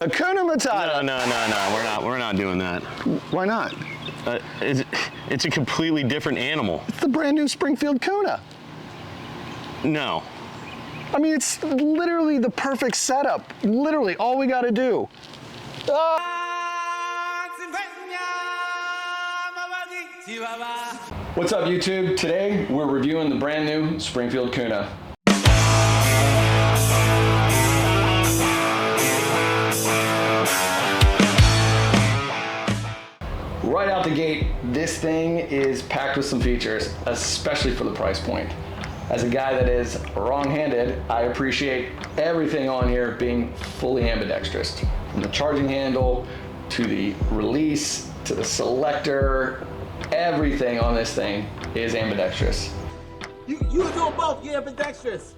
A Kuna Matata. No, we're not doing that. Why not? It's a completely different animal. It's the brand new Springfield Kuna. No. I mean, it's literally the perfect setup. Literally, all we gotta do. What's up, YouTube? Today, we're reviewing the brand new Springfield Kuna. Right out the gate, this thing is packed with some features, especially for the price point. As a guy that is wrong-handed, I appreciate everything on here being fully ambidextrous. From the charging handle, to the release, to the selector, everything on this thing is ambidextrous. You doing both, you're ambidextrous.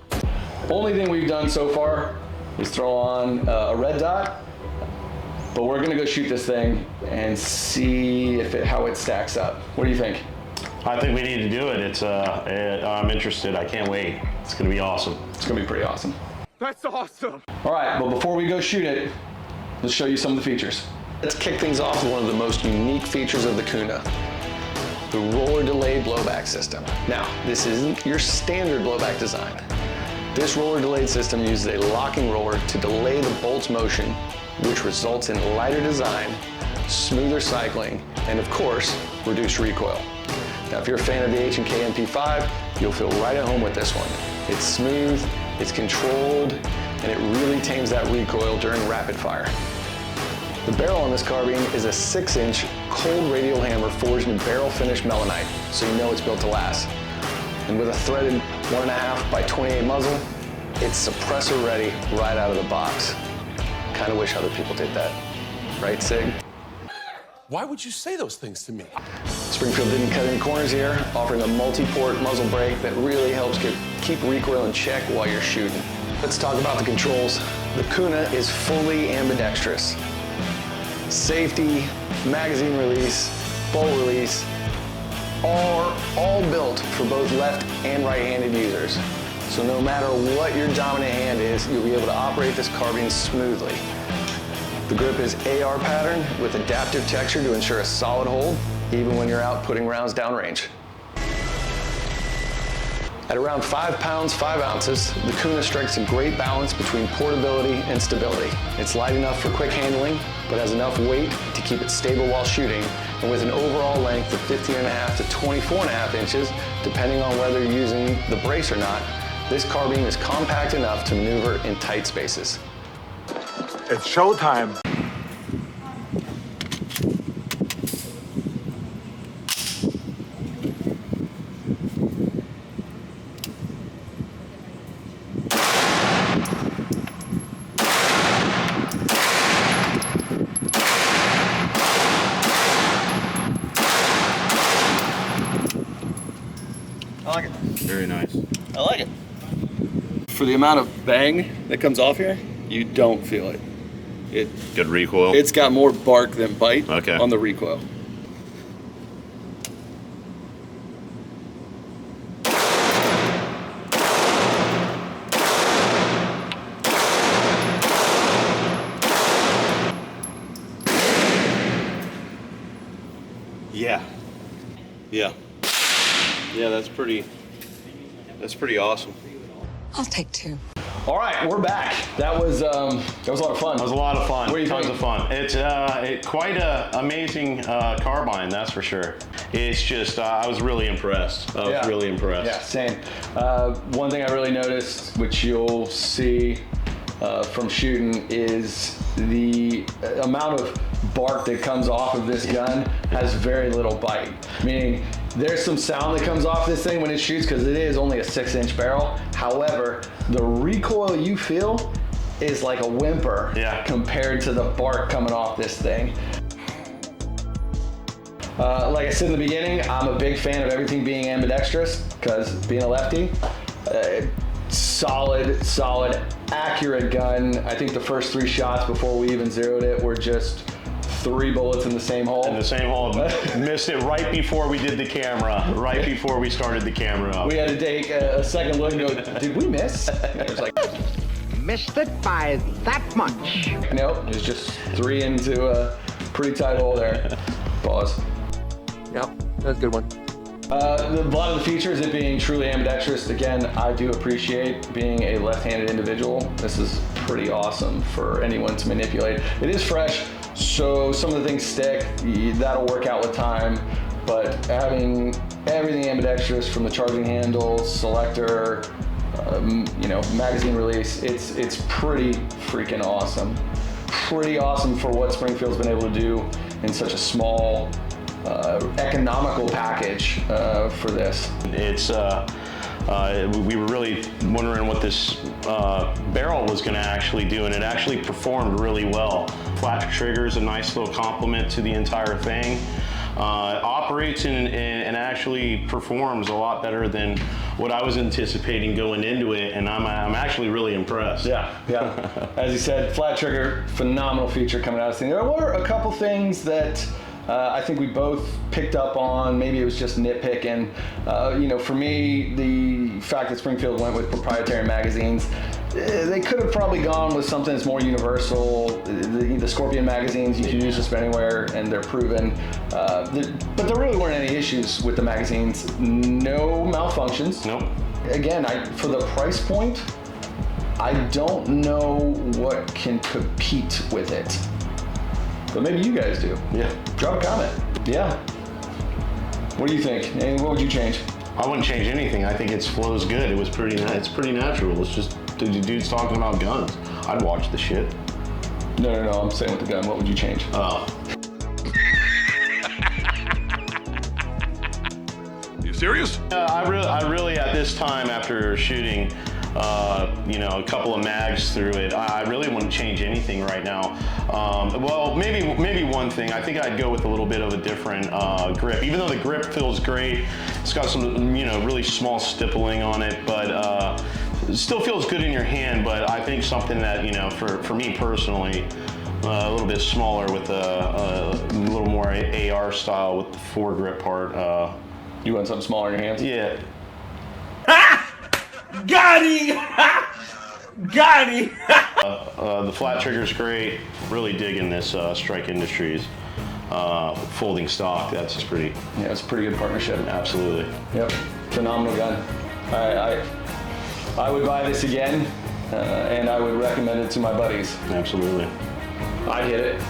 Only thing we've done so far is throw on a red dot, but we're gonna go shoot this thing and see how it stacks up. What do you think? I think we need to do it. I'm interested. I can't wait. It's gonna be awesome. It's gonna be pretty awesome. That's awesome. All right, but before we go shoot it, let's show you some of the features. Let's kick things off with one of the most unique features of the Kuna, the roller delayed blowback system. Now, this isn't your standard blowback design. This roller delayed system uses a locking roller to delay the bolt's motion, which results in lighter design, smoother cycling, and of course, reduced recoil. Now, if you're a fan of the H&K MP5, you'll feel right at home with this one. It's smooth, it's controlled, and it really tames that recoil during rapid fire. The barrel on this carbine is a 6-inch cold radial hammer forged in barrel finished melanite, so you know it's built to last. And with a threaded 1.5 by 28 muzzle, it's suppressor ready right out of the box. Kind of wish other people did that. Right, Sig? Why would you say those things to me? Springfield didn't cut any corners here, offering a multi-port muzzle brake that really helps keep recoil in check while you're shooting. Let's talk about the controls. The Kuna is fully ambidextrous. Safety, magazine release, bolt release, are all built for both left and right-handed users. So no matter what your dominant hand is, you'll be able to operate this carbine smoothly. The grip is AR pattern with adaptive texture to ensure a solid hold, even when you're out putting rounds downrange. At around 5 pounds, 5 ounces, the Kuna strikes a great balance between portability and stability. It's light enough for quick handling, but has enough weight to keep it stable while shooting, and with an overall length of 15.5 to 24.5 inches, depending on whether you're using the brace or not, this carbine is compact enough to maneuver in tight spaces. It's showtime. I like it. Very nice. I like it. For the amount of bang that comes off here, you don't feel it. Good recoil. It's got more bark than bite Okay. on the recoil. Yeah, that's pretty awesome. I'll take 2. All right, we're back. That was a lot of fun. That was a lot of fun. What do you Tons think? of fun. It's quite a amazing carbine, that's for sure. It's just, I was really impressed. I was really impressed. Yeah, same. One thing I really noticed, which you'll see from shooting, is the amount of bark that comes off of this gun has very little bite. Meaning, there's some sound that comes off this thing when it shoots because it is only a 6-inch barrel. However, the recoil you feel is like a whimper compared to the bark coming off this thing. Like I said in the beginning, I'm a big fan of everything being ambidextrous because being a lefty, solid, accurate gun. I think the first 3 shots before we even zeroed it were just 3 bullets in the same hole. In the same hole. Missed it right before we did the camera, right before we started the camera up. We had to take a second look and go, did we miss? It was like, missed it by that much. Nope, it's just 3 into a pretty tight hole there. Pause. Yep, that's a good one. A lot of the features, it being truly ambidextrous, again, I do appreciate being a left-handed individual. This is pretty awesome for anyone to manipulate. It is fresh, so some of the things stick. That'll work out with time, but having everything ambidextrous from the charging handle, selector, magazine release, it's pretty freaking awesome. Pretty awesome for what Springfield's been able to do in such a small, economical package for this. It's we were really wondering what this barrel was going to actually do, and it actually performed really well. Flat trigger is a nice little complement to the entire thing. Operates and actually performs a lot better than what I was anticipating going into it, and I'm actually really impressed. Yeah. As you said, flat trigger, phenomenal feature coming out of this thing. There were a couple things that I think we both picked up on. Maybe it was just nitpicking. For me, the fact that Springfield went with proprietary magazines, they could have probably gone with something that's more universal. The Scorpion magazines, you can use just anywhere, and they're proven. But there really weren't any issues with the magazines. No malfunctions. Nope. Again, for the price point, I don't know what can compete with it. But maybe you guys do. Yeah. Drop a comment. Yeah. What do you think? And what would you change? I wouldn't change anything. I think it flows good. It's pretty natural. It's just the dude's talking about guns. I'd watch the shit. No. I'm saying with the gun. What would you change? Oh. You serious? I really, at this time after shooting, a couple of mags through it, I really wouldn't change anything right now. Well, maybe one thing. I think I'd go with a little bit of a different grip. Even though the grip feels great, it's got some really small stippling on it, but it still feels good in your hand. But I think something that for me personally, a little bit smaller with a little more AR style with the foregrip part. You want something smaller in your hands? Yeah. Got him! Got him! The flat trigger's great. Really digging this Strike Industries folding stock. That's pretty. Yeah, it's a pretty good partnership. Absolutely. Yep. Phenomenal gun. I would buy this again, and I would recommend it to my buddies. Absolutely. I'd hit it.